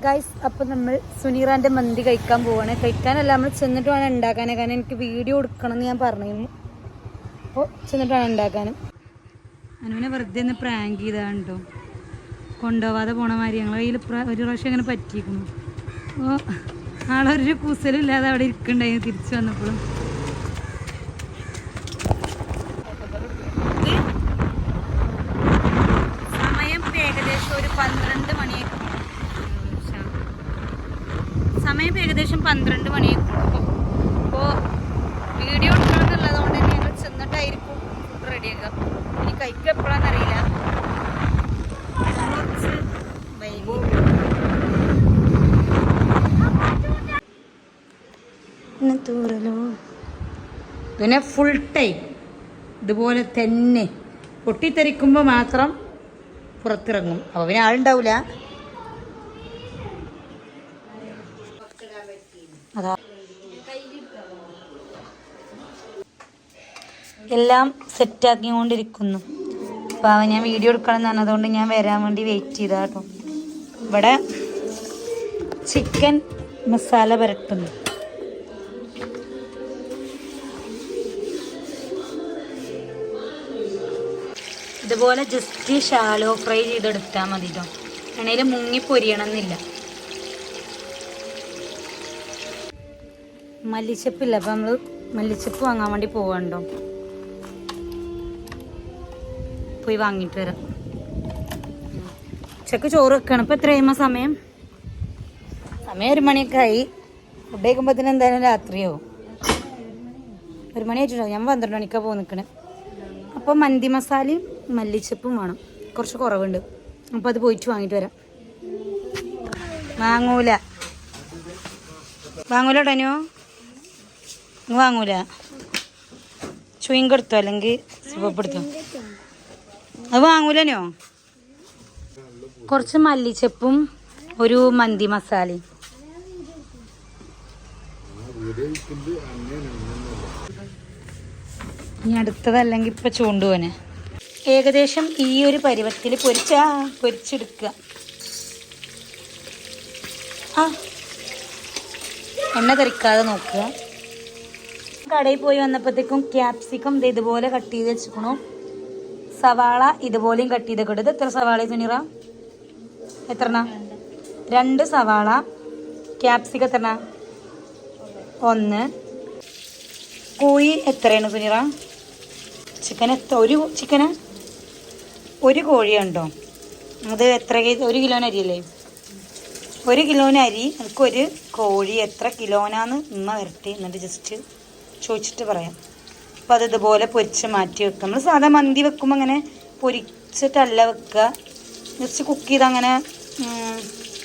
Guys, അപ്പോൾ നമ്മൾ സുനീറാൻ്റെ മന്തി കഴിക്കാൻ പോവാണ്. കഴിക്കാനല്ല, നമ്മൾ ചെന്നിട്ട് വേണം ഉണ്ടാക്കാനേ. കാരണം എനിക്ക് വീഡിയോ എടുക്കണം എന്ന് ഞാൻ പറഞ്ഞിരുന്നു. അപ്പോൾ ചെന്നിട്ട് വേണം ഉണ്ടാക്കാനും. അനുവിനെ വെറുതെ ഒന്ന് പ്രാങ്ക് ചെയ്താണ് കേട്ടോ. കൊണ്ടുപോവാതെ പോണ മാതിരി ഞങ്ങൾ കയ്യിൽ ഒരു പ്രാവശ്യം അങ്ങനെ പറ്റിയിരിക്കുന്നു. അപ്പോൾ ആളൊരു കുസലില്ലാതെ അവിടെ ഇരിക്കണ്ടായിരുന്നു തിരിച്ചു വന്നപ്പോഴും. സമയം ഏകദേശം ഒരു 12 മണിയൊക്കെ. സമയം ഏകദേശം 12 മണിയൊക്കെ. അപ്പോൾ വീഡിയോ എടുക്കണം എന്നുള്ളതുകൊണ്ട് തന്നെ ഞങ്ങൾ ചെന്നിട്ടായിരിക്കും ഫുഡ് റെഡിയാക്കുക. ഇനി കഴിക്കുക എപ്പോഴാണെന്നറിയില്ല. കുറച്ച് വൈകി. പിന്നെ ഫുൾ ടൈം ഇതുപോലെ തന്നെ പൊട്ടിത്തെറിക്കുമ്പോൾ മാത്രം പുറത്തിറങ്ങും. അപ്പോൾ പിന്നെ ആളുണ്ടാവില്ല. അതാ എല്ലാം സെറ്റാക്കിക്കൊണ്ടിരിക്കുന്നു. അപ്പോൾ ഞാൻ വീഡിയോ എടുക്കണം എന്ന് പറഞ്ഞതുകൊണ്ട് ഞാൻ വരാൻ വേണ്ടി വെയിറ്റ് ചെയ്താ കേട്ടോ. ഇവിടെ ചിക്കൻ മസാല പുരട്ടുന്നു. ഇതുപോലെ ജസ്റ്റ് ഷാലോ ഫ്രൈ ചെയ്തെടുത്താൽ മതി കേട്ടോ. എണ്ണയിൽ മുങ്ങി പൊരിയണം എന്നില്ല. മല്ലിച്ചപ്പില്ല, അപ്പം നമ്മൾ മല്ലിച്ചപ്പ് വാങ്ങാൻ വേണ്ടി പോവാണ്ടോ. പോയി വാങ്ങിയിട്ട് വരാം. ഉച്ചക്ക് ചോറ് വെക്കണം. ഇപ്പം എത്ര കഴിയുമ്പോൾ സമയം 1 മണിയൊക്കെ ആയി. ഫുഡ് കഴിക്കുമ്പോഴത്തേന് എന്തായാലും രാത്രിയാവും. 1 മണി ആയിട്ടുണ്ടാവും. ഞാൻ 12 മണിക്കാണ് പോയി നിൽക്കണേ. അപ്പോൾ മന്തി മസാലയും മല്ലിച്ചപ്പും വേണം. കുറച്ച് കുറവുണ്ട്. അപ്പോൾ അത് പോയിട്ട് വാങ്ങിയിട്ട് വരാം. വാങ്ങൂല ഡനോ? വാങ്ങൂല. ചുയിങ് എടുത്തോ അല്ലെങ്കിൽ സുഖപ്പെടുത്തോ? അത് വാങ്ങൂലനോ? കുറച്ച് മല്ലിച്ചപ്പും ഒരു മന്തി മസാലയും. ഇനി അടുത്തതല്ലെങ്കിൽ ഇപ്പം ചൂണ്ടുപോനെ. ഏകദേശം ഈ ഒരു പരുവത്തിൽ പൊരിച്ചെടുക്കുക. എണ്ണ തെറിക്കാതെ നോക്കുക. കടയിൽ പോയി വന്നപ്പോഴത്തേക്കും ക്യാപ്സിക്കം ഇതുപോലെ കട്ട് ചെയ്ത് വെച്ചിക്കണു. സവാള ഇതുപോലെയും കട്ട് ചെയ്തൊക്കെ ഇടും. ഇത് എത്ര സവാള സുനീറ? എത്രണ്ണ? 2 സവാള. ക്യാപ്സിക്കം എത്രണ്ണ? 1. കോഴി എത്രയാണ് സുനീറ? ചിക്കൻ ഒരു ചിക്കന് 1 കോഴിയുണ്ടോ? അത് എത്ര 1 കിലോന് അരിയല്ലേ? 1 കിലോന് അരി. എനിക്ക് 1 കോഴി എത്ര കിലോനാന്ന് വരട്ടെ, എന്നിട്ട് ജസ്റ്റ് ചോദിച്ചിട്ട് പറയാം. അപ്പോൾ അത് ഇതുപോലെ പൊരിച്ച് മാറ്റി വെക്കുക. നമ്മൾ സാധാ മന്തി വെക്കുമ്പോൾ അങ്ങനെ പൊരിച്ചിട്ടല്ല വെക്കുക. ജസ്റ്റ് കുക്ക് ചെയ്ത് അങ്ങനെ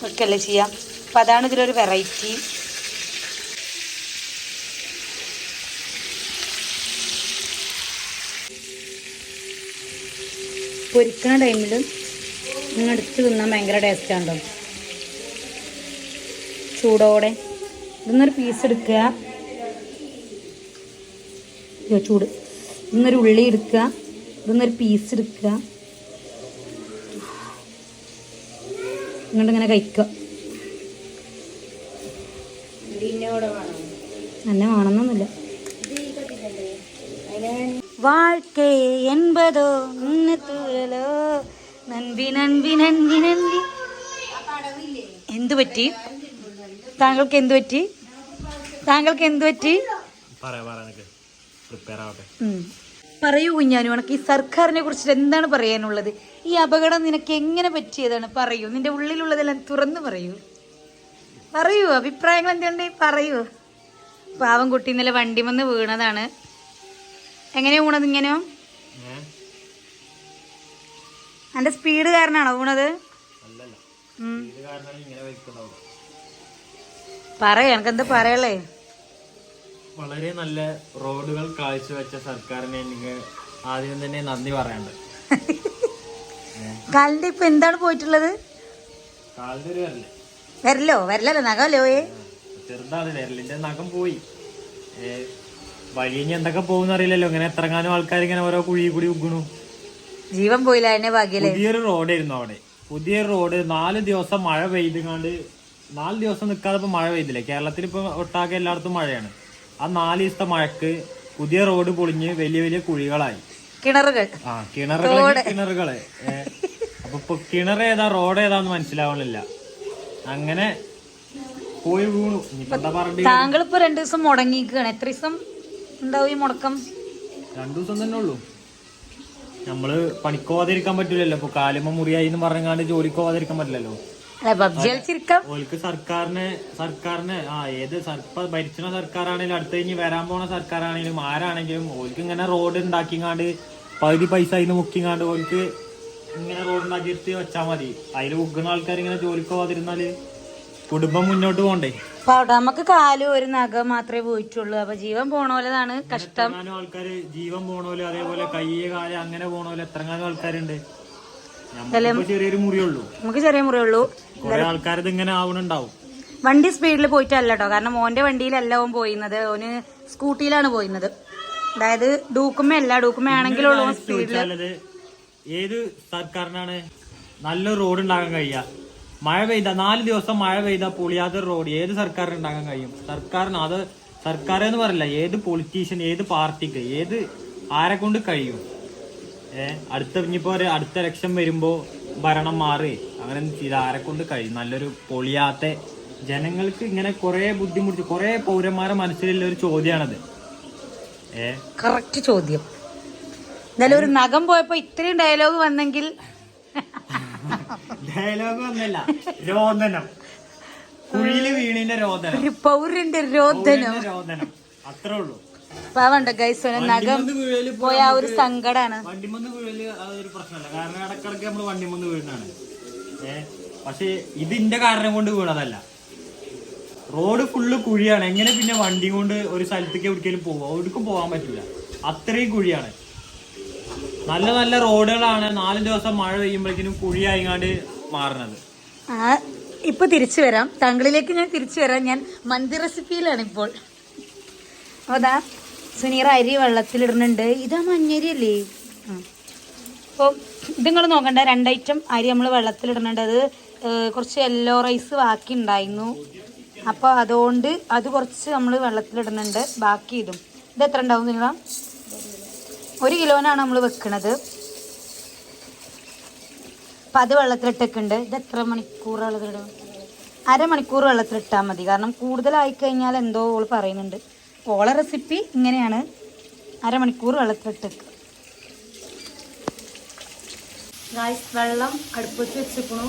വെക്കല്ലേ ചെയ്യാം. അപ്പം അതാണ് ഇതിലൊരു വെറൈറ്റി. പൊരിക്കുന്ന ടൈമിൽ നിങ്ങൾ എടുത്ത് തിന്നാൻ ഭയങ്കര ടേസ്റ്റാണല്ലോ, ചൂടോടെ. ഇതൊന്നൊരു പീസ് എടുക്കുക. ചൂട്. ഇതൊന്നൊരു ഉള്ളി എടുക്കുക. ഇതൊന്നൊരു പീസ് എടുക്കുക. ഇങ്ങോട്ടിങ്ങനെ കഴിക്കുക. എന്നെ വേണമെന്നൊന്നുമില്ല. வாழ்க்கை என்பதோ ഉന്നതൂരലോ നന്ദി നന്ദി നന്ദി നന്ദി. എന്തു പറ്റി താങ്കൾക്ക്? എന്തു പറ്റി താങ്കൾക്ക്? എന്തു പറ്റി? പറയൂ കുഞ്ഞാനു, ഉണക്ക് ഈ സർക്കാരിനെ കുറിച്ചിട്ട് എന്താണ് പറയാനുള്ളത്? ഈ അപകടം നിനക്ക് എങ്ങനെ പറ്റിയതാണ്? പറയൂ. നിന്റെ ഉള്ളിലുള്ളതെല്ലാം തുറന്നു പറയൂ. അഭിപ്രായങ്ങൾ എന്തുണ്ട്? പറയൂ. പാവം കുട്ടി ഇന്നലെ വണ്ടി വന്ന് വീണതാണ്. എങ്ങനെയാ വീണത്? ഇങ്ങനെയോ? എന്റെ സ്പീഡ് കാരണാണോ വീണത്? പറയാ, എനിക്കെന്താ പറയളേ? വളരെ നല്ല റോഡുകൾ കാഴ്ചവെച്ച സർക്കാരിനെ എനിക്ക് ആദ്യം തന്നെ നന്ദി പറയാണ്ട്. കാലിന്റെ ഇപ്പൊ എന്താണ് പോയിട്ടുള്ളത്? വരലല്ലോ നഖമല്ലോ. ചെറുതാണ് വിരലിന്റെ നഖം പോയി. വഴി ഇനി എന്തൊക്കെ പോകുന്ന അറിയില്ലല്ലോ. ഇങ്ങനെ എത്രങ്ങാനും ആൾക്കാർ ഇങ്ങനെ ഓരോ കുഴി കൂടി ഉഗ്ഗണു. ജീവൻ പോയില്ല. അതിനെ ഭാഗ്യല്ലേ. പുതിയൊരു റോഡായിരുന്നു അവിടെ. പുതിയ റോഡ് 4 ദിവസം മഴ പെയ്തുകൊണ്ട് 4 ദിവസം നിൽക്കാതെ ഇപ്പൊ മഴ പെയ്തില്ലേ? കേരളത്തിൽ ഇപ്പൊ ഒട്ടാകെ എല്ലായിടത്തും മഴയാണ്. ആ 4 ദിവസത്തെ മഴക്ക് പുതിയ റോഡ് പൊളിഞ്ഞ് വലിയ വലിയ കുഴികളായി, കിണറുകൾ. കിണറുകള്. അപ്പൊ ഇപ്പൊ കിണർ ഏതാ റോഡ് ഏതാന്ന് മനസ്സിലാവണില്ല. അങ്ങനെ പോയി വീണു. ഇനിയിപ്പോ എന്താ പറഞ്ഞത്? താങ്കൾ ഇപ്പൊ 2 ദിവസം മുടങ്ങിയിരിക്കുകയാണ്. എത്ര ദിവസം ഉണ്ടാവും ഈ മുടക്കം? 2 ദിവസം തന്നെ ഉള്ളൂ. നമ്മള് പണിക്ക് പോവാതിരിക്കാൻ പറ്റൂലല്ലോ. ഇപ്പൊ കാലുമ മുറിയായി എന്ന് പറഞ്ഞാണ്ട് ജോലിക്ക് പോവാതിരിക്കാൻ പറ്റില്ലല്ലോ. ഓൽക്ക് സർക്കാരിന് ഏത് ഭരിക്കുന്ന സർക്കാരാണെങ്കിലും അടുത്ത കഴിഞ്ഞ് വരാൻ പോണ സർക്കാരാണെങ്കിലും ആരാണെങ്കിലും ഓൽക്ക് ഇങ്ങനെ റോഡ് ഉണ്ടാക്കിങ്ങാണ്ട് പകുതി പൈസ അതിന് മുക്കിങ്ങാണ്ട് ഓൽക്ക് ഇങ്ങനെ റോഡ് ഉണ്ടാക്കിയിട്ട് വെച്ചാൽ മതി. അതിൽ ഉഗ്ഗുന്ന ആൾക്കാർ ഇങ്ങനെ ജോലിക്ക് പോവാതിരുന്നാല് കുടുംബം മുന്നോട്ട് പോണ്ടേ? നമുക്ക് കാലും ഒരു നഖം മാത്രമേ പോയിട്ടുള്ളൂ. അപ്പൊ ജീവൻ പോണോലതാണ് കഷ്ടം. ആൾക്കാര് ജീവൻ പോണോല്, അതേപോലെ കയ്യ് കാല് അങ്ങനെ പോണോല് എത്രങ്ങാനും ആൾക്കാരുണ്ട്. ചെറിയൊരു മുറിയുള്ളൂ, നമുക്ക് ചെറിയ മുറിയുള്ളൂ. കുറെ ആൾക്കാരത് ഇങ്ങനെ ആവണുണ്ടാവും. വണ്ടി സ്പീഡിൽ പോയിട്ടല്ല കേട്ടോ. കാരണം ഓന്റെ വണ്ടിയിലല്ല ഓൻ പോയിന്നത്, ഓന് സ്കൂട്ടിയിലാണ് പോയിന്നത്. അതായത് ഡൂക്കുമ്മ ആണെങ്കിലുള്ള സ്പീഡില്. ഏത് സർക്കാരിനാണ് നല്ലൊരു റോഡ് ഉണ്ടാക്കാൻ കഴിയുക? മഴ പെയ്ത 4 ദിവസം മഴ പെയ്ത പൊളിയാത്ത റോഡ് ഏത് സർക്കാരിന് ഉണ്ടാക്കാൻ കഴിയും? സർക്കാരിന് അത് സർക്കാർ എന്ന് പറയില്ല, ഏത് പൊളിറ്റീഷ്യൻ, ഏത് പാർട്ടിക്ക്, ആരെ കൊണ്ട് കഴിയും? ഇനിയിപ്പോ അടുത്ത ഇലക്ഷൻ വരുമ്പോ ഭരണം മാറി അങ്ങനെ ചെയ്ത് ആരെ കൊണ്ട് കഴിയും? നല്ലൊരു പൊളിയാത്ത ജനങ്ങൾക്ക് ഇങ്ങനെ കുറെ ബുദ്ധിമുട്ട്, കുറെ പൗരന്മാരെ മനസ്സിലുള്ള ഒരു ചോദ്യമാണത്. കറക്റ്റ് ചോദ്യം. എന്തായാലും ഒരു നഖം പോയപ്പോ ഇത്രയും ഡയലോഗ് വന്നെങ്കിൽ. ഡയലോഗ് ഒന്നല്ല, രോദനം. കുഴിയില് വീണിന്റെ രോദനം, ഒരു പൗരന്റെ രോദനം. അത്രേ ഉള്ളൂ. പാവണ്ട ഗൈസ്, നഖം പോയ ആ ഒരു സങ്കടാണ്. വണ്ടിമൊന്ന് വീഴല് അതൊരു പ്രശ്നമല്ല, കാരണം ഇടക്കിടക്ക് നമ്മള് വണ്ടിമൊന്ന് വീഴുന്നതാണ്. പക്ഷെ ഇതിന്റെ കാരണം കൊണ്ട് വീണതല്ല. Road full കുഴിയാണ്. എങ്ങനെ പിന്നെ വണ്ടി കൊണ്ട് ഒരു സ്ഥലത്തേക്ക് എവിടേക്കും പോവാ? എവിടേക്കും പോകാൻ പറ്റൂല, അത്രയും കുഴിയാണ്. നല്ല നല്ല റോഡുകളാണ് 4 ദിവസം മഴ പെയ്യുമ്പോഴേക്കും കുഴിയായിങ്ങാണ്ട് മാറുന്നത്. ഇപ്പൊ തിരിച്ചു വരാം, താങ്കളിലേക്ക് ഞാൻ തിരിച്ചു വരാം. ഞാൻ മന്തി റെസിപ്പിയിലാണ് ഇപ്പോൾ. അതാ സുനീറ അരി വെള്ളത്തിലിടുന്നുണ്ട്. ഇതാ മഞ്ഞരി അല്ലേ? അപ്പോൾ ഇത് നിങ്ങൾ നോക്കണ്ട, 2 ഐറ്റം അരി നമ്മൾ വെള്ളത്തിലിടുന്നുണ്ട്. അത് കുറച്ച് യെല്ലോ റൈസ് ബാക്കി ഉണ്ടായിരുന്നു, അപ്പോൾ അതുകൊണ്ട് അത് കുറച്ച് നമ്മൾ വെള്ളത്തിലിടുന്നുണ്ട്. ബാക്കി ഇത് എത്ര ഉണ്ടാവും നിങ്ങൾ? 1 കിലോനാണ് നമ്മൾ വെക്കണത്. അപ്പം അത് വെള്ളത്തിലിട്ടൊക്കെയുണ്ട്. ഇത് എത്ര മണിക്കൂർ വെള്ളത്തിലിടും? 1/2 മണിക്കൂർ വെള്ളത്തിലിട്ടാൽ മതി. കാരണം കൂടുതലായിക്കഴിഞ്ഞാൽ എന്തോ ഓള് പറയുന്നുണ്ട്. ഓളെ റെസിപ്പി ഇങ്ങനെയാണ്, 1/2 മണിക്കൂർ വെള്ളത്തിലിട്ടേക്ക്. വെള്ളം അടുപ്പത്ത് വെച്ചിക്കണു.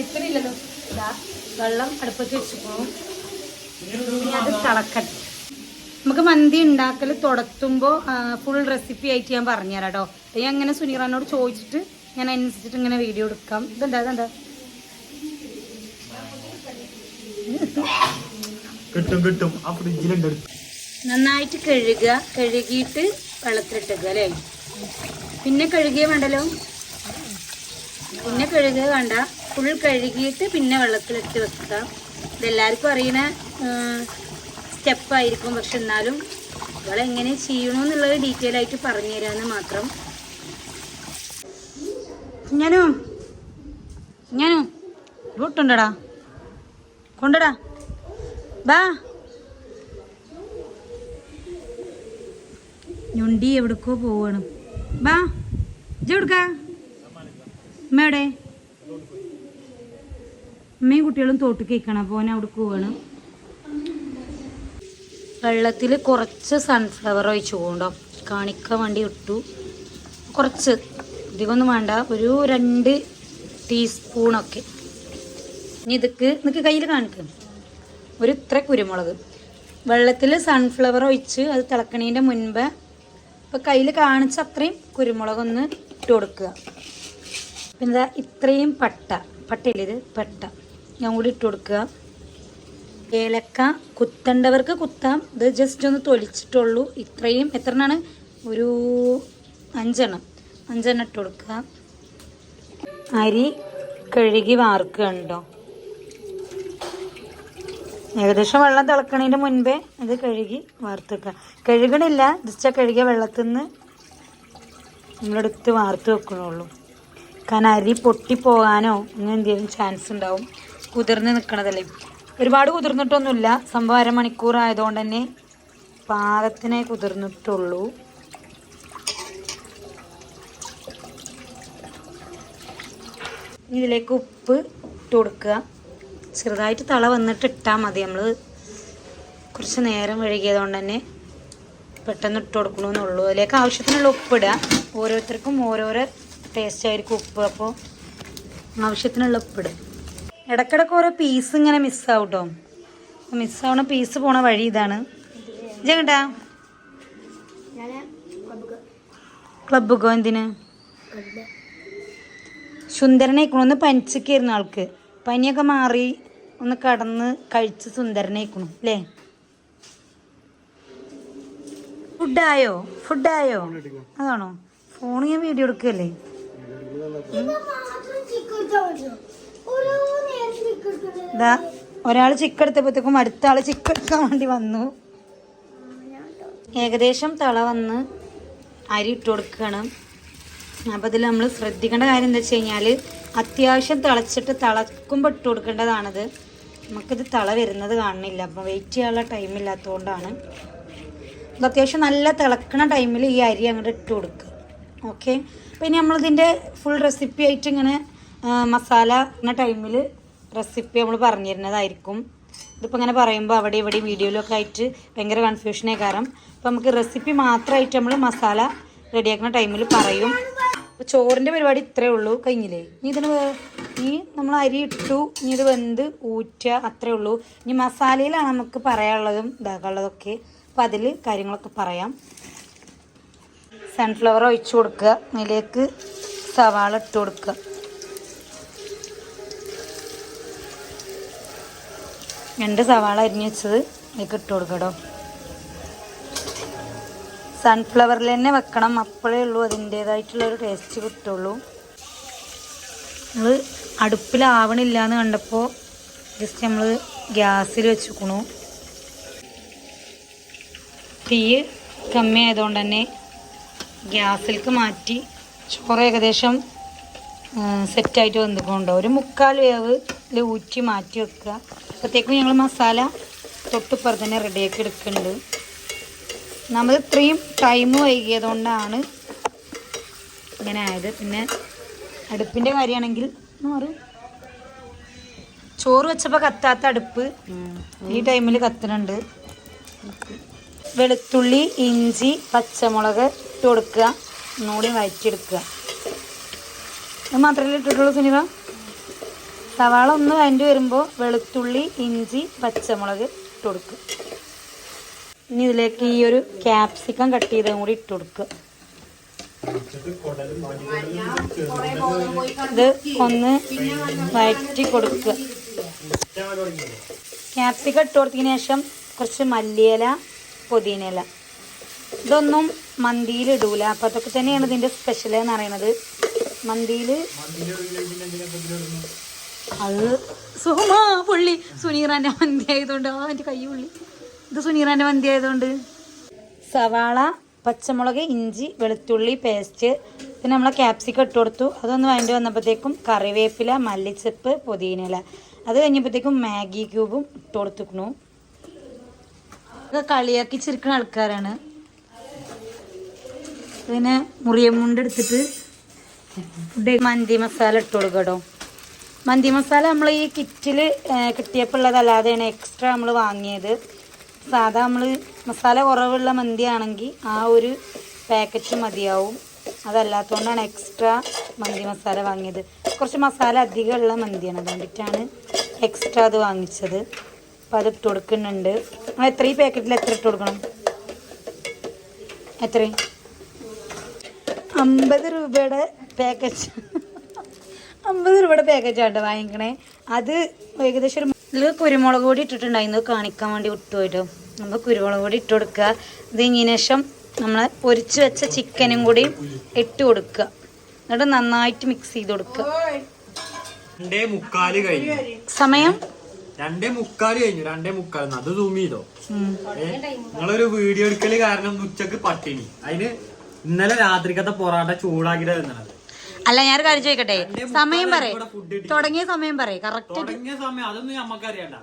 എത്രയില്ലല്ലോ, ഇതാ വെള്ളം അടുപ്പത്ത് വെച്ചിക്കണു. ഇനി അത് തിളക്കട്ടെ. നമുക്ക് മന്തി ഉണ്ടാക്കൽ തുടത്തുമ്പോൾ ഫുൾ റെസിപ്പി ആയിട്ട് ഞാൻ പറഞ്ഞുതരാം കേട്ടോ. ഞാൻ അങ്ങനെ സുനീറാനോട് ചോദിച്ചിട്ട് ഞാൻ അതിനനുസരിച്ചിട്ട് ഇങ്ങനെ വീഡിയോ എടുക്കാം. ഇതെന്താ കിട്ടും. ആ ഫ്രിഡ്ജിലുണ്ട്. നന്നായിട്ട് കഴുകിയിട്ട് വെള്ളത്തിലിട്ടേക്കുക അല്ലേ? പിന്നെ കഴുകിയ വേണ്ടല്ലോ, പിന്നെ കഴുകുക വേണ്ട, ഫുൾ കഴുകിയിട്ട് പിന്നെ വെള്ളത്തിലിട്ട് വെക്കുക. ഇതെല്ലാവർക്കും അറിയുന്ന സ്റ്റെപ്പായിരിക്കും. പക്ഷെ എന്നാലും ഇവളെങ്ങനെ ചെയ്യണമെന്നുള്ളത് ഡീറ്റെയിൽ ആയിട്ട് പറഞ്ഞു തരാമെന്ന് മാത്രം. ഞാനും റൂട്ടുണ്ടടാ, കൊണ്ടടാ ബാ. ഞൊണ്ടി എവിടേക്കോ പോവാണ്. ബാ എവിടുക്ക? അമ്മയുടെ അമ്മയും കുട്ടികളും തോട്ട് കേൾക്കണം. അപ്പോൾ അവിടെ പോവാണ്. വെള്ളത്തിൽ കുറച്ച് സൺഫ്ലവർ ഒഴിച്ചു കൊണ്ടോ, കാണിക്കാൻ വേണ്ടി ഇട്ടു. കുറച്ച്, അധികമൊന്നും വേണ്ട, ഒരു 2 ടീസ്പൂണൊക്കെ. ഇനി നിനക്ക് കയ്യിൽ കാണിക്കും. ഇത്ര കുരുമുളക് വെള്ളത്തിൽ സൺഫ്ലവർ ഒഴിച്ച് അത് തിളക്കണതിൻ്റെ മുൻപ് ഇപ്പോൾ കയ്യിൽ കാണിച്ച അത്രയും കുരുമുളകൊന്ന് ഇട്ട് കൊടുക്കുക. പിന്നെ ഇത്രയും പട്ടയില്ലേ, ഇത് പട്ട ഞാൻ കൂടി ഇട്ട് കൊടുക്കുക. ഏലക്ക കുത്തേണ്ടവർക്ക് കുത്താം, ഇത് ജസ്റ്റ് ഒന്ന് തൊലിച്ചിട്ടുള്ളൂ. ഇത്രയും എത്രണ്ണാണ്? ഒരു 5 എണ്ണം ഇട്ട് കൊടുക്കുക. അരി കഴുകി വാർക്കുക ഉണ്ടോ. ഏകദേശം വെള്ളം തിളക്കണതിൻ്റെ മുൻപേ അത് കഴുകി വാർത്ത് വെക്കുക. കഴുകണില്ല, ജസ്റ്റ് കഴുകിയ വെള്ളത്തിൽ നിന്ന് നമ്മളെടുത്ത് വാർത്ത് വെക്കണുള്ളൂ. കാരണം അരി പൊട്ടിപ്പോകാനോ അങ്ങനെ എന്തെങ്കിലും ചാൻസ് ഉണ്ടാവും. കുതിർന്ന് നിൽക്കണതല്ലേ. ഒരുപാട് കുതിർന്നിട്ടൊന്നുമില്ല. സംഭവം അരമണിക്കൂർ ആയതുകൊണ്ട് തന്നെ പാകത്തിനെ കുതിർന്നിട്ടുള്ളൂ. ഇതിലേക്ക് ഉപ്പ് ഇട്ട് കൊടുക്കുക. ചെറുതായിട്ട് തള വന്നിട്ട് ഇട്ടാൽ മതി. നമ്മൾ കുറച്ച് നേരം വഴുകിയതുകൊണ്ട് തന്നെ പെട്ടെന്ന് ഇട്ട് കൊടുക്കണമെന്നുള്ളൂ. അതിലേക്ക് ആവശ്യത്തിനുള്ള ഉപ്പിടുക. ഓരോരുത്തർക്കും ഓരോരോ ടേസ്റ്റ് ആയിരിക്കും ഉപ്പ്. അപ്പോൾ ആവശ്യത്തിനുള്ള ഉപ്പിടുക. ഇടയ്ക്കിടയ്ക്ക് ഓരോ പീസ് ഇങ്ങനെ മിസ്സാവും കേട്ടോ. മിസ്സാവണ പീസ് പോണ വഴി ഇതാണ്. ഇജങ്ങട്ടാ ക്ലബ്ബുക്കോ? എന്തിന്? സുന്ദരനായിക്കണു. ഒന്ന് പനിച്ചൊക്കെയായിരുന്നു ആൾക്ക്. പനിയൊക്കെ മാറി ഒന്ന് കടന്ന് കഴിച്ച് സുന്ദരനായിക്കണു അല്ലേ? ഫുഡായോ? അതാണോ? ഫോൺ ഞാൻ വീഡിയോ എടുക്കുകയല്ലേ. ഇതാ ഒരാൾ ചിക്കെടുത്തപ്പോഴത്തേക്കും അടുത്ത ആള് ചിക്കെടുക്കാൻ വേണ്ടി വന്നു. ഏകദേശം തള വന്ന് അരി ഇട്ട് കൊടുക്കണം. അപ്പം ഇതിൽ നമ്മൾ ശ്രദ്ധിക്കേണ്ട കാര്യം എന്താ വെച്ച് കഴിഞ്ഞാൽ അത്യാവശ്യം തിളച്ചിട്ട് തിളക്കുമ്പോൾ ഇട്ട് കൊടുക്കേണ്ടതാണത്. നമുക്കിത് തള വരുന്നത് കാണുന്നില്ല. അപ്പം വെയിറ്റ് ചെയ്യാനുള്ള ടൈമില്ലാത്തതുകൊണ്ടാണ്. ഇത് അത്യാവശ്യം നല്ല തിളക്കണ ടൈമിൽ ഈ അരി അങ്ങോട്ട് ഇട്ട് കൊടുക്കുക. ഓക്കെ. പിന്നെ നമ്മളിതിൻ്റെ ഫുൾ റെസിപ്പി ആയിട്ട് ഇങ്ങനെ മസാല ഇങ്ങനെ ടൈമിൽ റെസിപ്പി നമ്മൾ പറഞ്ഞിരുന്നതായിരിക്കും. ഇതിപ്പോൾ ഇങ്ങനെ പറയുമ്പോൾ അവിടെ ഇവിടെ വീഡിയോയിലൊക്കെ ആയിട്ട് ഭയങ്കര കൺഫ്യൂഷനേ കാരണം. അപ്പോൾ നമുക്ക് റെസിപ്പി മാത്രമായിട്ട് നമ്മൾ മസാല റെഡിയാക്കുന്ന ടൈമിൽ പറയും. അപ്പോൾ ചോറിൻ്റെ പരിപാടി ഇത്രയേ ഉള്ളൂ. കഴിഞ്ഞില്ലേ? ഇനി നമ്മൾ അരി ഇട്ടു. ഇനി ഇത് വെന്ത് ഊറ്റുക, അത്രയേ ഉള്ളൂ. ഇനി മസാലയിലാണ് നമുക്ക് പറയാനുള്ളതും ഇതാക്കാനുള്ളതൊക്കെ. അപ്പോൾ അതിൽ കാര്യങ്ങളൊക്കെ പറയാം. സൺഫ്ലവർ ഒഴിച്ചു കൊടുക്കുക. അതിലേക്ക് സവാള ഇട്ട് കൊടുക്കുക. 2 സവാള അരിഞ്ഞ് വെച്ചത് അതിലേക്ക് ഇട്ട് കൊടുക്കട്ടോ. സൺഫ്ലവറിൽ തന്നെ വെക്കണം. അപ്പോഴേ ഉള്ളൂ അതിൻ്റേതായിട്ടുള്ളൊരു ടേസ്റ്റ് കിട്ടുള്ളൂ. നമ്മൾ അടുപ്പിലാവണില്ല എന്ന് കണ്ടപ്പോൾ ജസ്റ്റ് നമ്മൾ ഗ്യാസിൽ വെച്ചിക്കണു. തീ കമ്മിയായതുകൊണ്ട് തന്നെ ഗ്യാസിലേക്ക് മാറ്റി ചോറ് ഏകദേശം സെറ്റായിട്ട് വന്നിട്ടുണ്ടോ. ഒരു 3/4 വേവിൽ ഊറ്റി മാറ്റി വെക്കുക. അപ്പോഴത്തേക്കും ഞങ്ങൾ മസാല തൊട്ടിപ്പുറത്ത് തന്നെ റെഡിയാക്കി എടുക്കുന്നുണ്ട്. നമ്മൾ ഇത്രയും ടൈം വൈകിയതുകൊണ്ടാണ് ഇങ്ങനെ ആയത്. പിന്നെ അടുപ്പിൻ്റെ കാര്യമാണെങ്കിൽ ചോറ് വെച്ചപ്പോൾ കത്താത്ത അടുപ്പ് ഈ ടൈമിൽ കത്തുന്നുണ്ട്. വെളുത്തുള്ളി, ഇഞ്ചി, പച്ചമുളക് ഇട്ട് കൊടുക്കുക. ഒന്നുകൂടി വഴറ്റിയെടുക്കുക. അത് മാത്രമല്ലേ ഇട്ടിട്ടുള്ളൂ സുനിത? സവാള ഒന്ന് വഴണ്ടി വരുമ്പോൾ വെളുത്തുള്ളി, ഇഞ്ചി, പച്ചമുളക് ഇട്ട് കൊടുക്കുക. ഇനി ഇതിലേക്ക് ഈ ഒരു ക്യാപ്സിക്കം കട്ട് ചെയ്തതും കൂടി ഇട്ട് കൊടുക്കുക. ഇത് ഒന്ന് വഴറ്റി കൊടുക്കുക. ക്യാപ്സിക്കം ഇട്ട് കൊടുത്തതിന് ശേഷം കുറച്ച് മല്ലിയില, പുതിനയില. ഇതൊന്നും മന്തിയിൽ ഇടൂല. അപ്പം അതൊക്കെ തന്നെയാണ് ഇതിൻ്റെ സ്പെഷ്യൽ എന്ന് പറയുന്നത്. മന്തിയിൽ അത് പുള്ളി സുനീറാൻ്റെ മന്തി ആയതുകൊണ്ട് എൻ്റെ കൈ പുള്ളി ഇത് സുനീറാൻ്റെ മന്തി ആയതുകൊണ്ട് സവാള, പച്ചമുളക്, ഇഞ്ചി, വെളുത്തുള്ളി പേസ്റ്റ്, പിന്നെ നമ്മളെ ക്യാപ്സിക്കം ഇട്ട് കൊടുത്തു. അതൊന്ന് വഴണ്ടി വന്നപ്പോഴത്തേക്കും കറിവേപ്പില, മല്ലിച്ചപ്പ്, പുതിനയില. അത് കഴിഞ്ഞപ്പോഴത്തേക്കും മാഗി ക്യൂബും ഇട്ട് കൊടുത്തിക്കണു. ഇതൊക്കെ കളിയാക്കി ചിരിക്കുന്ന ആൾക്കാരാണ്. പിന്നെ മുറിയമുണ്ട് എടുത്തിട്ട് മന്തി മസാല ഇട്ട് കൊടുക്കട്ടോ. മന്തി മസാല നമ്മൾ ഈ കിറ്റിൽ കിട്ടിയപ്പോൾ ഉള്ളതല്ലാതെയാണ് എക്സ്ട്രാ നമ്മൾ വാങ്ങിയത്. സാധാ നമ്മൾ മസാല കുറവുള്ള മന്തി ആണെങ്കിൽ ആ ഒരു പാക്കറ്റ് മതിയാവും. അതല്ലാത്തതുകൊണ്ടാണ് എക്സ്ട്രാ മന്തി മസാല വാങ്ങിയത്. കുറച്ച് മസാല അധികമുള്ള മന്തിയാണ്, അതുകൊണ്ടിട്ടാണ് എക്സ്ട്രാ അത് വാങ്ങിച്ചത്. അപ്പം അത് ഇട്ട് കൊടുക്കുന്നുണ്ട്. എത്ര ഈ പാക്കറ്റിൽ എത്ര ഇട്ട് കൊടുക്കണം? എത്ര? 50 രൂപയുടെ പാക്കറ്റ്. 50 രൂപയുടെ പാക്കറ്റാണ് വാങ്ങിക്കണേ. അത് ഏകദേശം ഇതിൽ കുരുമുളക് പൊടി ഇട്ടിട്ടുണ്ടായിരുന്നു, കാണിക്കാൻ വേണ്ടി വിട്ടുപോയിട്ടോ. നമ്മൾ കുരുമുളക് പൊടി ഇട്ട് കൊടുക്കുക. ഇത് കഴിഞ്ഞതിന് ശേഷം നമ്മൾ പൊരിച്ച് വെച്ച ചിക്കനും കൂടി ഇട്ട് കൊടുക്കുക. എന്നിട്ട് നന്നായിട്ട് മിക്സ് ചെയ്ത് കൊടുക്കുക. 2:45 കഴിഞ്ഞു. സമയം 2:45 കഴിഞ്ഞു. 2:45. അത് സൂം ചെയ്തോ? നിങ്ങളൊരു വീഡിയോ എടുക്കല് കാരണം ഉച്ചക്ക് പട്ടിണി. അതിന് ഇന്നലെ രാത്രിക്കത്തെ പൊറാട്ട ചൂടാക്കിട്ട് തന്നത്. അല്ല ഞാനൊരു കാര്യം ചോദിക്കട്ടെ, സമയം പറയേ, ഫുഡ് തുടങ്ങിയ സമയം പറയേ കറക്റ്റ്. തുടങ്ങിയ സമയം അതൊന്നും നമ്മക്കറിയണ്ട.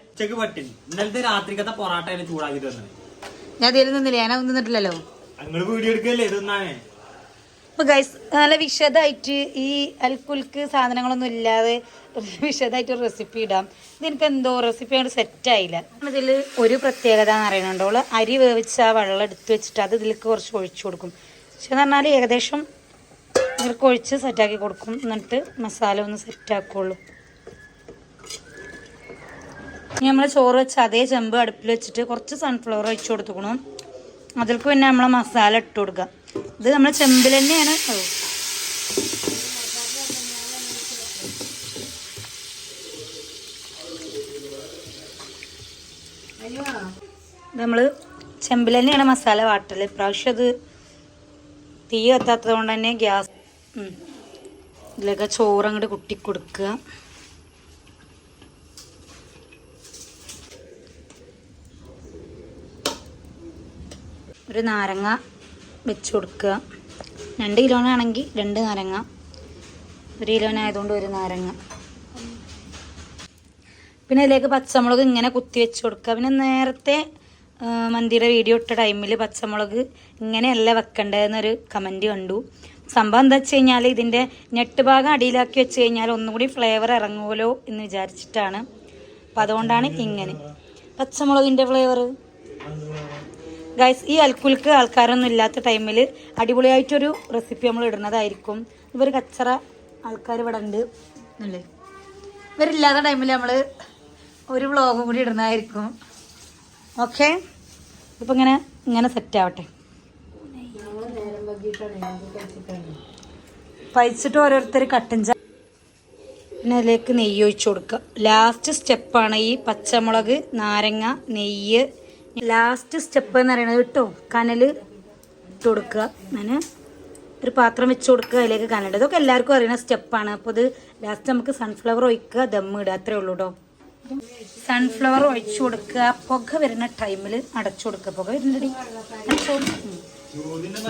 ഉച്ചക്ക് പട്ടിണി. ഇന്നലത്തെ രാത്രിക്കത്തെ പൊറാട്ട അതിനെ ചൂടാക്കി തന്നെ. ഞാൻ ഇതിൽ നിന്നില്ല, ഞാനത് നിന്നിട്ടില്ലല്ലോ. ഞങ്ങള് വീഡിയോ എടുക്കല്ലേ ഇതൊന്നാണേ. അപ്പൊ ഗൈസ് നല്ല വിശദമായിട്ട് ഈ അൽക്കുൽക്ക് സാധനങ്ങളൊന്നും ഇല്ലാതെ വിശദമായിട്ട് ഒരു റെസിപ്പി ഇടാം. ഇതെനിക്ക് എന്തോ റെസിപ്പി കൊണ്ട് സെറ്റായില്ല. ഇതിൽ ഒരു പ്രത്യേകത എന്ന് പറയുന്നുണ്ടോള് അരി വേവിച്ച ആ വെള്ളം എടുത്ത് വെച്ചിട്ട് അത് ഇതിലേക്ക് കുറച്ച് ഒഴിച്ചു കൊടുക്കും. പക്ഷെ എന്ന് പറഞ്ഞാൽ ഏകദേശം ഇതിലേക്ക് ഒഴിച്ച് സെറ്റാക്കി കൊടുക്കും. എന്നിട്ട് മസാല ഒന്ന് സെറ്റാക്കുള്ളൂ. ഇനി നമ്മൾ ചോറ് വെച്ച് അതേ ചെമ്പ് അടുപ്പിൽ വെച്ചിട്ട് കുറച്ച് സൺഫ്ലവർ ഒഴിച്ചു കൊടുക്കണം. അതിലേക്ക് പിന്നെ നമ്മളെ മസാല ഇട്ട് കൊടുക്കുക. ഇത് നമ്മൾ ചെമ്പിൽ തന്നെയാണ്. നമ്മൾ ചെമ്പിൽ തന്നെയാണ് മസാല വാട്ടൽ. ഇപ്രാവശ്യം അത് തീ കത്താത്തത് കൊണ്ട് തന്നെ ഗ്യാസ് ഇതിലൊക്കെ ചോറ് അങ്ങോട്ട് കുട്ടി കൊടുക്കുക. ഒരു നാരങ്ങ വെച്ച് കൊടുക്കുക. 2 കിലോനാണെങ്കിൽ 2 നാരങ്ങ, 1 കിലോനായതുകൊണ്ട് 1 നാരങ്ങ. പിന്നെ ഇതിലേക്ക് പച്ചമുളക് ഇങ്ങനെ കുത്തി വെച്ച് കൊടുക്കുക. പിന്നെ നേരത്തെ മന്തിയുടെ വീഡിയോ ഇട്ട ടൈമിൽ പച്ചമുളക് ഇങ്ങനെയല്ല വെക്കേണ്ടതെന്നൊരു കമൻറ്റ് കണ്ടു. സംഭവം എന്താ വെച്ച് കഴിഞ്ഞാൽ ഇതിൻ്റെ നെട്ട് ഭാഗം അടിയിലാക്കി വെച്ച് കഴിഞ്ഞാൽ ഒന്നുകൂടി ഫ്ലേവർ ഇറങ്ങുമല്ലോ എന്ന് വിചാരിച്ചിട്ടാണ്. അപ്പം അതുകൊണ്ടാണ് ഇങ്ങനെ പച്ചമുളകിൻ്റെ ഫ്ലേവർ. ഗൈസ് ഈ അൽക്കുൽക്ക് ആൾക്കാരൊന്നും ഇല്ലാത്ത ടൈമിൽ അടിപൊളിയായിട്ടൊരു റെസിപ്പി നമ്മൾ ഇടുന്നതായിരിക്കും. ഇവർ കച്ചറ ആൾക്കാർ ഇവിടെ ഉണ്ട് അല്ലേ, ഇവരില്ലാത്ത ടൈമിൽ നമ്മൾ ഒരു വ്ളോഗും കൂടി ഇടുന്നതായിരിക്കും. ഓക്കെ, ഇതിപ്പോൾ ഇങ്ങനെ സെറ്റ് ആവട്ടെ. പഴിച്ചിട്ട് ഓരോരുത്തർ കട്ടൻ ചായ പിന്നെ അതിലേക്ക് നെയ്യ് ഒഴിച്ചു കൊടുക്കുക. ലാസ്റ്റ് സ്റ്റെപ്പാണ് ഈ പച്ചമുളക്, നാരങ്ങ, നെയ്യ്. ലാസ്റ്റ് സ്റ്റെപ്പ് എന്ന് പറയുന്നത് കേട്ടോ, കനൽ ഇട്ട് കൊടുക്കുക. അങ്ങനെ ഒരു പാത്രം വെച്ച് കൊടുക്കുക, അതിലേക്ക് കനൽ. ഇതൊക്കെ എല്ലാവർക്കും അറിയുന്ന സ്റ്റെപ്പാണ്. അപ്പോൾ ഇത് ലാസ്റ്റ് നമുക്ക് സൺഫ്ലവർ ഒഴിക്കുക, ദമ്മ് ഇടുക, അത്രേ ഉള്ളൂ കേട്ടോ. സൺഫ്ലവർ ഒഴിച്ചു കൊടുക്കുക. പുക വരുന്ന ടൈമിൽ അടച്ചു കൊടുക്കുക. പുക വരുന്നുണ്ട്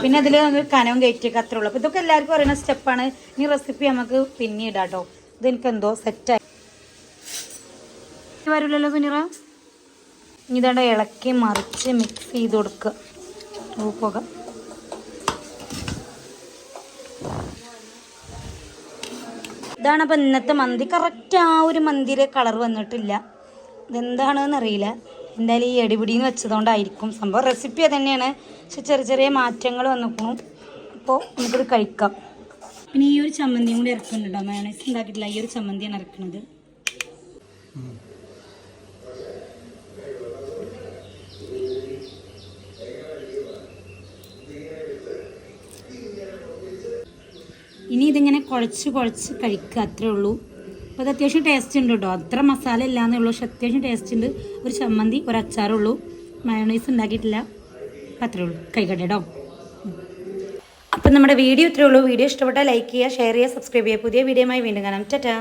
പിന്നെ അതിൽ നമുക്ക് കനവും കയറ്റിയൊക്കെ അത്രേ ഉള്ളൂ. അപ്പോൾ ഇതൊക്കെ എല്ലാവർക്കും അറിയുന്ന സ്റ്റെപ്പാണ്. ഈ റെസിപ്പി നമുക്ക് പിന്നെ ഇടാം കേട്ടോ. ഇതെനിക്ക് എന്തോ സെറ്റായി വരില്ലല്ലോ സുനിറ. ഇതാണ്ട് ഇളക്കി മറിച്ച് മിക്സ് ചെയ്ത് കൊടുക്കുക. പുക ഇതാണ്. അപ്പം ഇന്നത്തെ മന്തി കറക്റ്റ് ആ ഒരു മന്തിയുടെ കളർ വന്നിട്ടില്ല. ഇതെന്താണെന്ന് അറിയില്ല. എന്തായാലും ഈ എടിപിടിന്ന് വെച്ചതുകൊണ്ടായിരിക്കും. സംഭവം റെസിപ്പി അത് തന്നെയാണ്, പക്ഷെ ചെറിയ ചെറിയ മാറ്റങ്ങൾ വന്നിരിക്കുന്നു. അപ്പോൾ നമുക്കിത് കഴിക്കാം. പിന്നെ ഈ ഒരു ചമ്മന്തിയും കൂടി ഇറക്കുന്നുണ്ടോ, മയോണൈസ് ഉണ്ടാക്കിയിട്ടില്ല. ഈ ഒരു ചമ്മന്തിയാണ് ഇറക്കുന്നത്. ഇനി ഇതിങ്ങനെ കുഴച്ച് കഴിക്കുക, അത്രേ ഉള്ളൂ. അപ്പോൾ അത് അത്യാവശ്യം ടേസ്റ്റ് ഉണ്ട് കേട്ടോ. അത്ര മസാല ഇല്ലാന്നേ ഉള്ളൂ, പക്ഷെ അത്യാവശ്യം ടേസ്റ്റ് ഉണ്ട്. ഒരു ചമ്മന്തി, ഒരു അച്ചാറുള്ളൂ, മയോണൈസ് ഉണ്ടാക്കിയിട്ടില്ല. അത്രേ ഉള്ളൂ. കഴിക്കട്ടെ കേട്ടോ. അപ്പം നമ്മുടെ വീഡിയോ ഇത്രേ ഉള്ളൂ. വീഡിയോ ഇഷ്ടപ്പെട്ടാൽ ലൈക്ക് ചെയ്യുക, ഷെയർ ചെയ്യുക, സബ്സ്ക്രൈബ് ചെയ്യുക. പുതിയ വീഡിയോയുമായി വീണ്ടും കാണാം. ടാറ്റാ.